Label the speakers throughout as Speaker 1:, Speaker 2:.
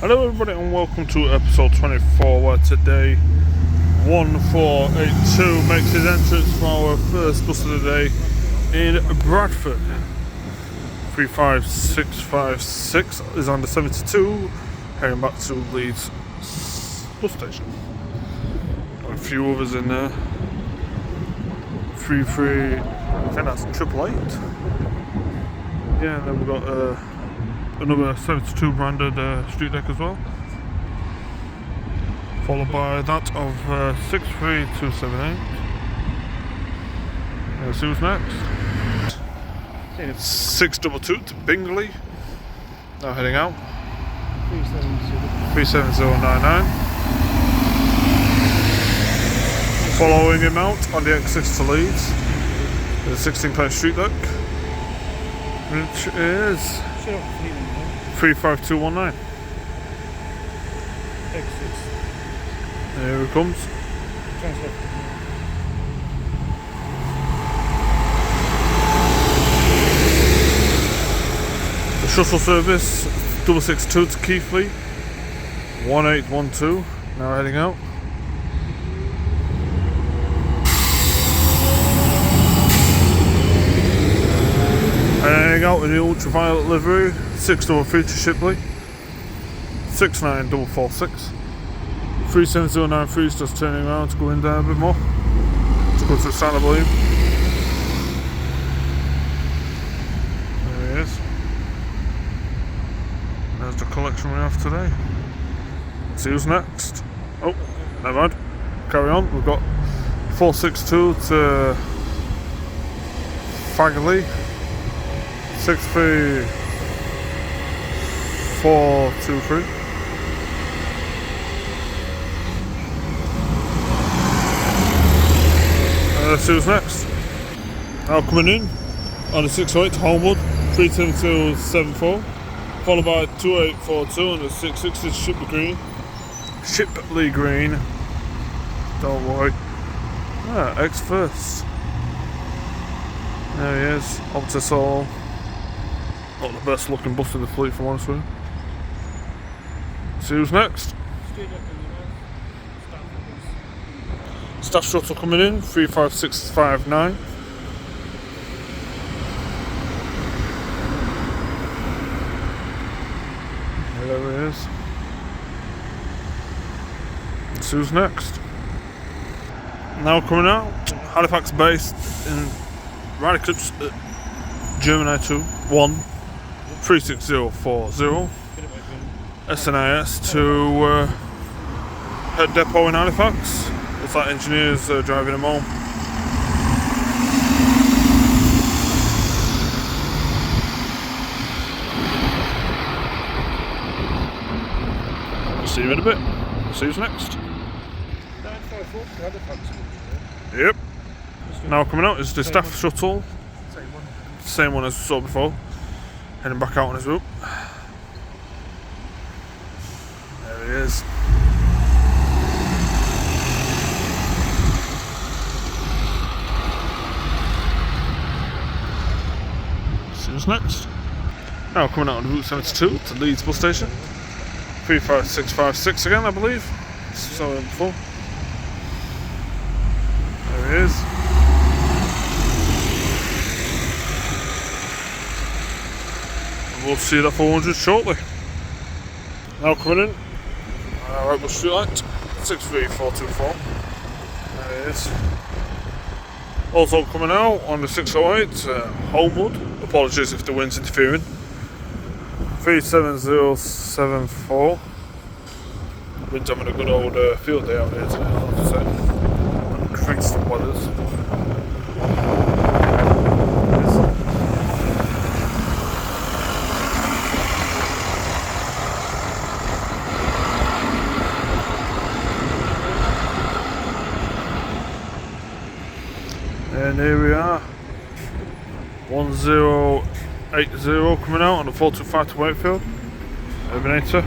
Speaker 1: Hello everybody and welcome to episode 24, where today 1482 makes his entrance for our first bus of the day in Bradford. 35656 is on the 72, heading back to Leeds bus station. Got a few others in there. 33, I think that's 888. Yeah, and then we've got another 72 branded street deck as well, followed by that of 63278. Let's see what's next. 622 to Bingley, now heading out. 37099. Following him out on the X6 to Leeds, the 16 street deck, which is 35219. Here it comes. The shuttle service 662 to Keighley, 1812, now heading out. Heading out in the ultraviolet livery, 603 to Shipley, 69446. 37093 is just turning around to go in there a bit more, to go to the stand, I believe. There he is. There's the collection we have today. Let's see who's next. Oh, never mind. Carry on. We've got 462 to Fagley, 63423. Let's see who's next. Now coming in on the 608 to Homewood, 37274, followed by 2842 and the 660 Shipley Green. Don't worry. X first. There he is, Optisol. Not the best looking bus in the fleet, if I'm honest with you. See who's next. Staff shuttle coming in, 35659. There he is. See who's next. Now coming out, Halifax based in Rider Clips at German 1 36040 SNIS to head depot in Halifax. Looks like engineers driving them home. See you in a bit. See who's next. 954 Yep. Now coming out is the staff shuttle. Same one as we saw before. Heading back out on his route. There he is. See who's next. Now coming out on Route 72 to Leeds bus station. 35656 again, I believe. Saw him before. There he is. We'll see that 400 shortly. Now coming in, right bus street light, 63424. There it is. Also coming out on the 608, Homewood. Apologies if the wind's interfering. 37074. Wind's having a good old field day out here today, I have to say. Increased the weathers. And here we are, 1080 coming out on the 425 to Wakefield, Urminator.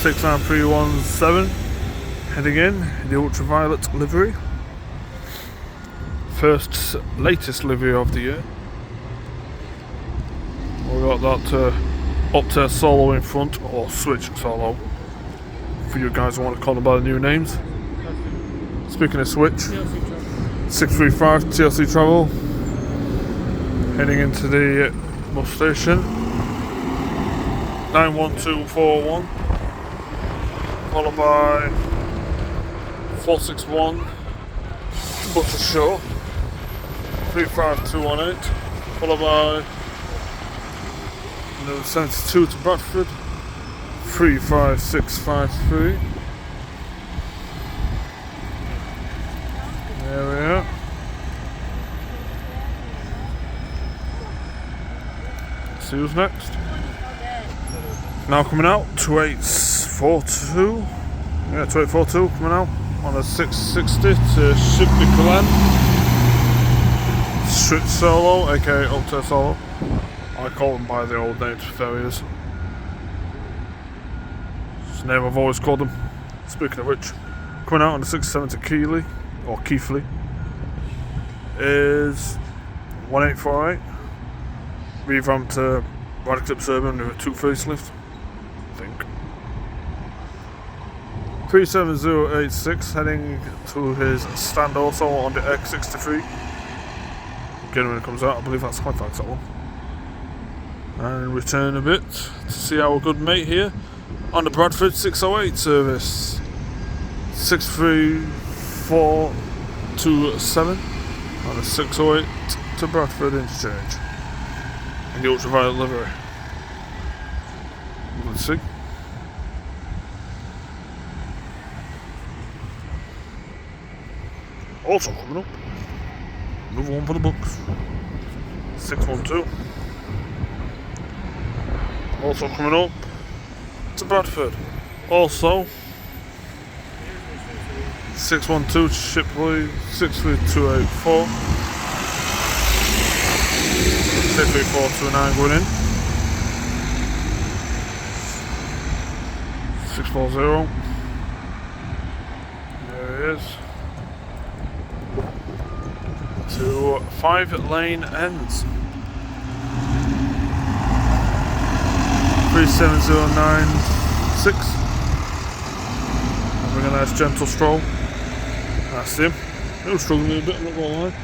Speaker 1: (69317) heading in the ultraviolet livery. Latest livery of the year. We got that Opta Solo in front, or Switch Solo, for you guys who want to call them by the new names. Speaking of Switch, 635 TLC Travel, heading into the bus station. 91241, followed by 461 to Butter Shore, 35218, followed by number 72 to Bradford, 35653. There we are. See who's next. Now coming out, 2842. Yeah, 2842 coming out on a 660 to Shipley Colan. Switch Solo, aka Ultra Solo. I call them by the old names for failures. It's the name I've always called them. Speaking of which, coming out on the 670 Keighley, or Keighley, is 1848. Revamped to Radical Suburban with a 2 facelift, I think. 37086 heading to his stand also on the X63. Again, when it comes out, I believe that's Halifax, that one. And return a bit to see our good mate here on the Bradford 608 service. 63427 on the 608 to Bradford interchange. In the ultraviolet livery. Let's see. Also coming up, another one for the books. 612. Also coming up to Bradford. Also 612 to Shipley, 63284. 63429 going in. 640. There it is. To 5-lane ends. 37096. Having a nice gentle stroll. That's him. He was struggling a bit, I'm not gonna lie.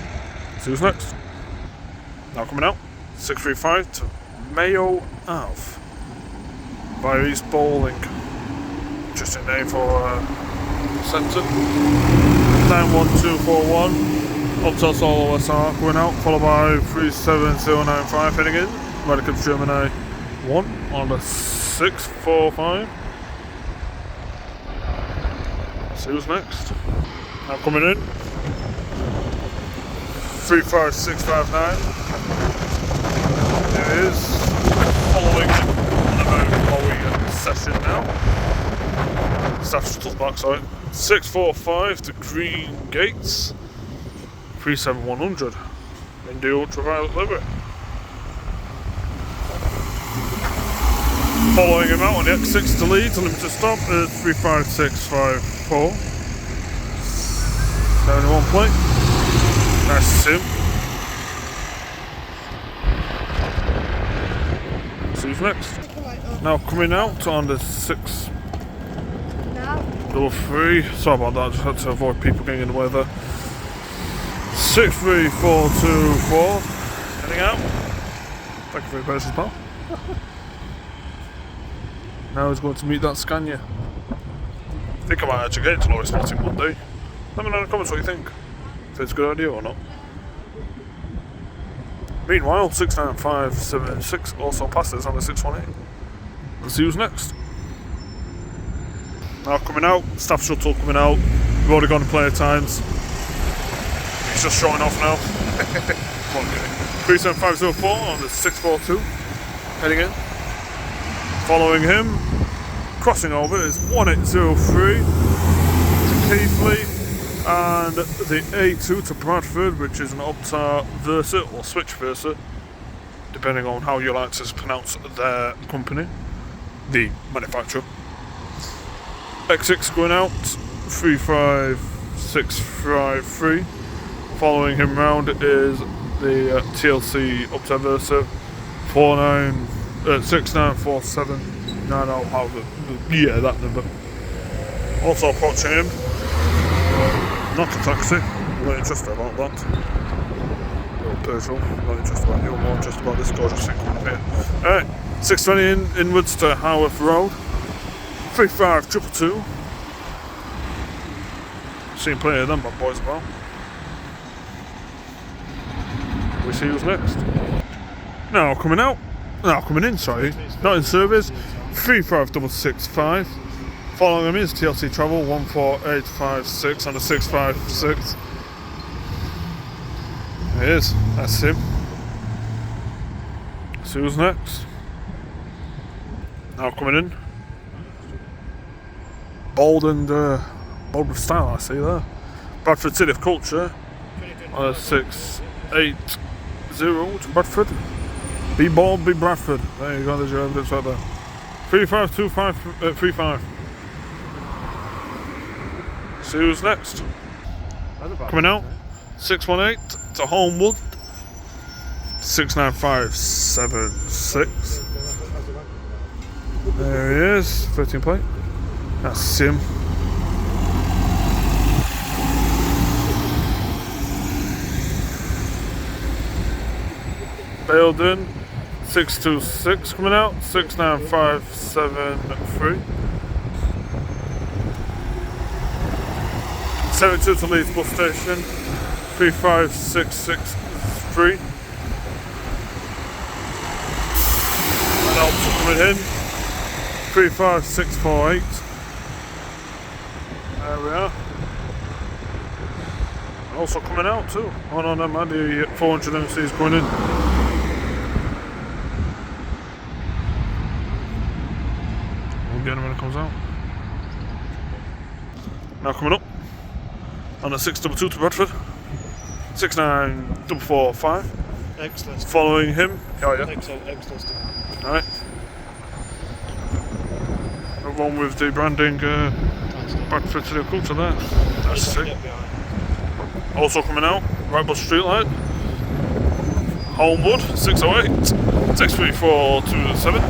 Speaker 1: See who's next. Now coming out, 635 to Mayo Ave via East Bowling. Interesting name for centre. 91241. Upsell Solo SR going out, followed by 37095 heading in. Radical Gemini 1 on the 645. See who's next. Now coming in, 35659. There it is. Following on a very flowy session now. Staff shuttle's back, sorry. 645 to Green Gates. 37100 in the ultraviolet livery. Following him out on the X6 to Leeds, limited stop is 35654. 71 plate. Nice to see him. See who's next. Now coming out on the 603. Sorry about that, just had to avoid people getting in the way there. 63424 heading out. Thank you for your patience, pal. Now he's going to meet that Scania. I think I might actually get into Lowest Spotting one day. Let me know in the comments what you think. If it's a good idea or not. Meanwhile, 69576 also passes on the 618. Let's see who's next. Now coming out, staff shuttle coming out. We've already gone to player times. He's just showing off now. Come on, get it. 37504 on the 642. Heading in. Following him, crossing over is 1803 to Keighley and the A2 to Bradford, which is an Opta Versa or Switch Versa, depending on how you like to pronounce their company, the manufacturer. X6 going out, 35653. Following him round is the TLC Opta Versa, 6947 90. Yeah, that number. Also approaching him. Not a taxi. Not interested about that. Little Peugeot. Not interested about you. More interested about this gorgeous thing coming up here. Alright, 620 inwards to Haworth Road. 35222. Seen plenty of them bad boys about. We see who's next. Now coming out. Now coming in, sorry. Not in service. 35665. Following him is TLC Travel 14856 and a 656. There he is. That's him. See who's next. Now coming in. Bold with style, I see there. Bradford City of Culture. 680 to Bradford. Be bold, be Bradford. There you go, there's your evidence right there. 352535. See who's next. Coming out. 618 to Homewood. 69576. There he is. 13 plate. That's him. Baildon. 626 coming out. 69573. 72 to Leeds bus station. 35663. And also coming in. 35648. There we are. Also coming out too. Oh no, never mind. The 400 MC is going in. We'll get him when it comes out. Now coming up. On a 622 to Bradford. 69445.
Speaker 2: Excellent.
Speaker 1: Following him. Oh yeah.
Speaker 2: Excellent.
Speaker 1: Alright. The one with the branding Bradford City of Culture there. That's sick. Also coming out, right bus streetlight. Homewood, 608. 63427.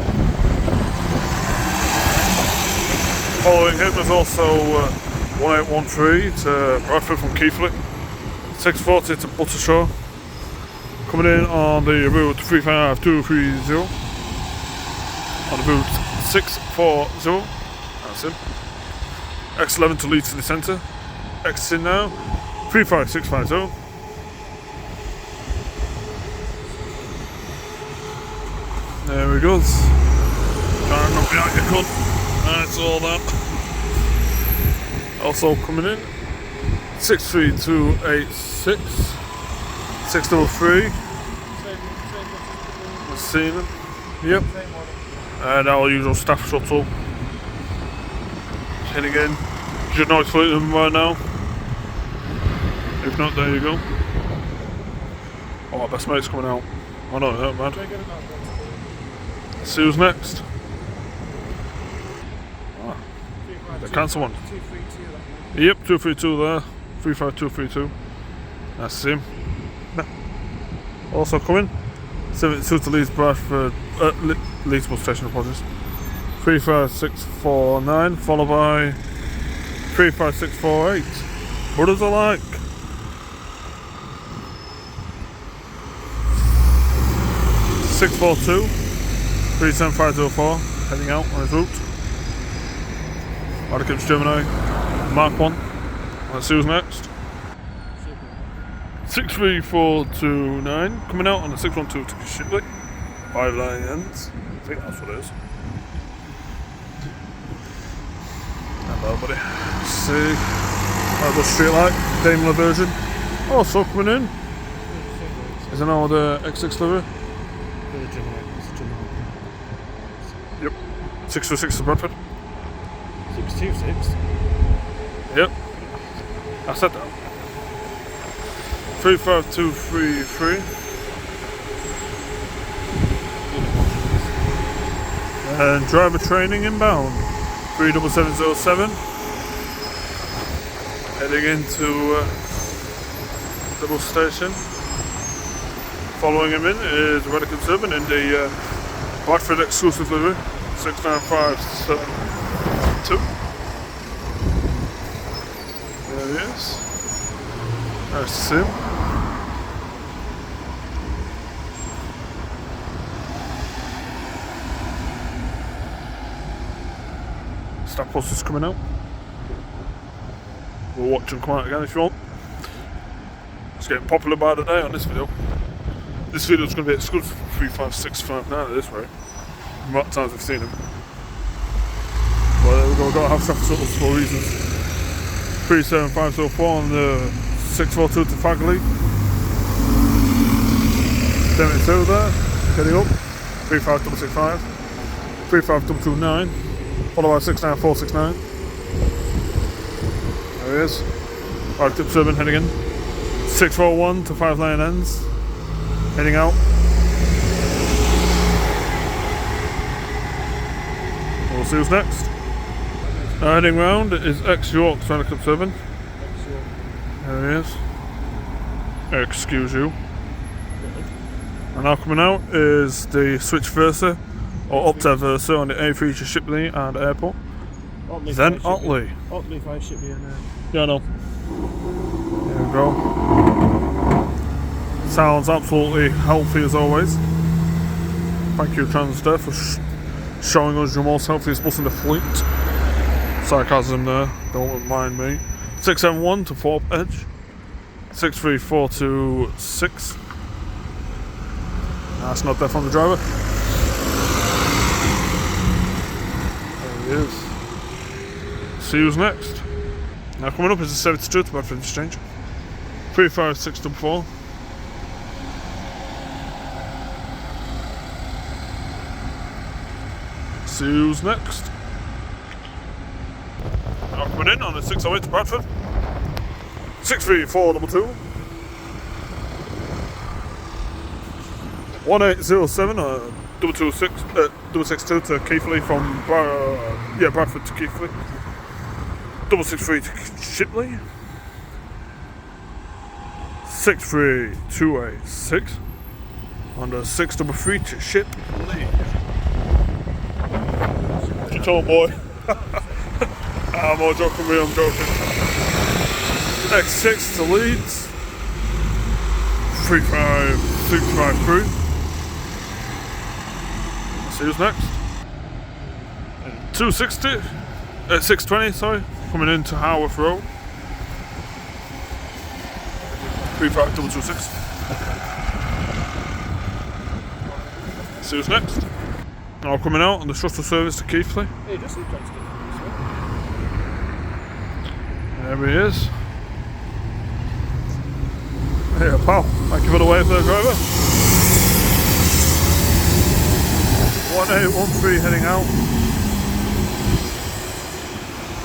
Speaker 1: Following him is also 1813 to Bradford from Keighley. 640 to Buttershaw. Coming in on the route 35230. On the route 640. That's him. X11 to Leeds City Centre. Exiting now. 35650. There we go. Trying to knock me out your cunt. That's all that. Also coming in. 63286. 603. We've seen them. Yep. And our usual staff shuttle. Heading in. Should not exploit them right now. If not, there you go. Oh, our best mate's coming out. Oh no, not bad. See who's next. Ah, the cancer one. Yep, 232 there. 35232. That's him. Also coming. 72 to Leeds Bradford. Leeds bus station, apologies. 35649, followed by 35648. Brothers alike. 642 37504, heading out on his route. Radicals Gemini, Mark 1. Let's see who's next. 63429, coming out on the 612 to Shipley. 5 line ends. I think that's what it is. Hello, buddy. Let's see. Right, street light, Daimler version. Also coming in is an old X6 livery. Yep. 626 to Bradford.
Speaker 2: 626?
Speaker 1: Yep. I said that. 35233. And driver training inbound. 37707. Heading into the bus station. Following him in is Narrated Servant in the Bradford exclusive livery, 69572. There he is. Nice to see him. Staff post is coming out. We'll watch him come out again if you want. It's getting popular by the day on this video. This video is going to be exclusive for 35659 at this rate. The amount of times we've seen him. Well, there we go, we've got to have staff subtles for reasons. 37504 on the 642 to Fagley. 72 there, heading up. 35665. 35229. Followed by 69469. There he is. Right, tip 7 heading in. 641 to 5 lane ends. Heading out. We'll see who's next. Now heading round is ex-York trying to clip 7. There he is. Excuse you. And now coming out is the Switch Versa, or Opta Versa on the A3 to Shipley and Airport. Then Otley.
Speaker 2: Otley 5 Shipley and
Speaker 1: Yeah, I know. There we go. Sounds absolutely healthy as always. Thank you, Transder, for showing us your most healthiest bus in the fleet. Sarcasm there, don't mind me. 671 to Thorpe Edge. 63426. That's not there from the driver. There he is. See who's next. Now coming up is the 72 to Bradford Interchange. 35644. See who's next. Now coming in on the 608 to Bradford. 63422. 1807 262 to Keighley from Bradford to Keighley. 663 to Shipley. 63286 on the 633 to Shipley. What you told, boy? I'm all joking, I'm joking. X6 to Leeds. 35653. See who's next. 260, 620, sorry, coming into Haworth Road. 35226. See who's next. Now coming out on the shuttle service to Keighley.
Speaker 2: Hey, just see Johnston.
Speaker 1: There he is. Here, pal. Thank you for the wave there, driver. 1813 heading out.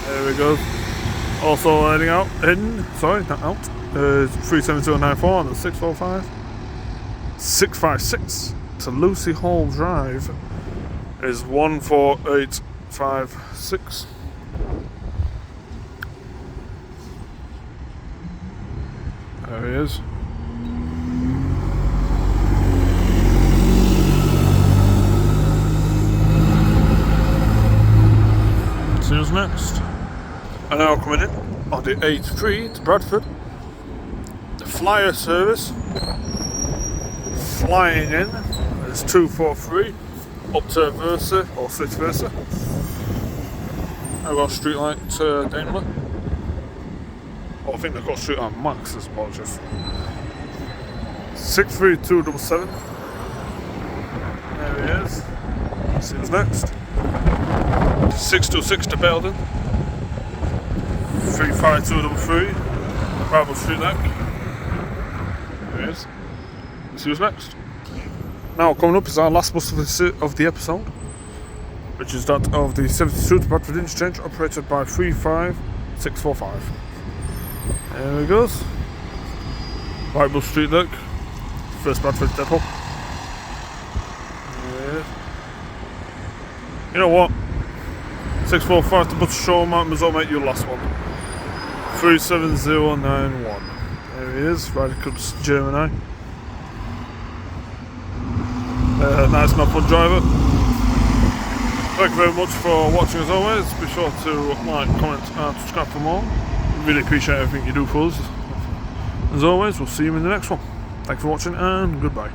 Speaker 1: There we go. Also heading out, not out, is 37294 on the 645. 656 to Lucy Hall Drive is 14856. There he is. See who's next. And now coming in on the 83 to Bradford. The flyer service. Flying in is 243 up to Versa or Switch Versa. I've got street light to Daimler. Oh, I think they've got street light Max as well, just 63277. There he is. See who's next. 626 to Belden. 35233. Bible Street Deck. There he is. See who's next. Now coming up is our last bus of the episode, which is that of the 72 to Bradford Interchange, operated by 35645. There he goes. Bible Street Deck. First Bradford depot. Yeah. You know what? 645 to Butcher Show, Mount Mazzot, mate, your last one. 37091. There he is, Ryder Cups Germany. nice and fun driver. Thank you very much for watching as always. Be sure to like, comment and subscribe for more. Really appreciate everything you do for us. As always, we'll see you in the next one. Thanks for watching and goodbye.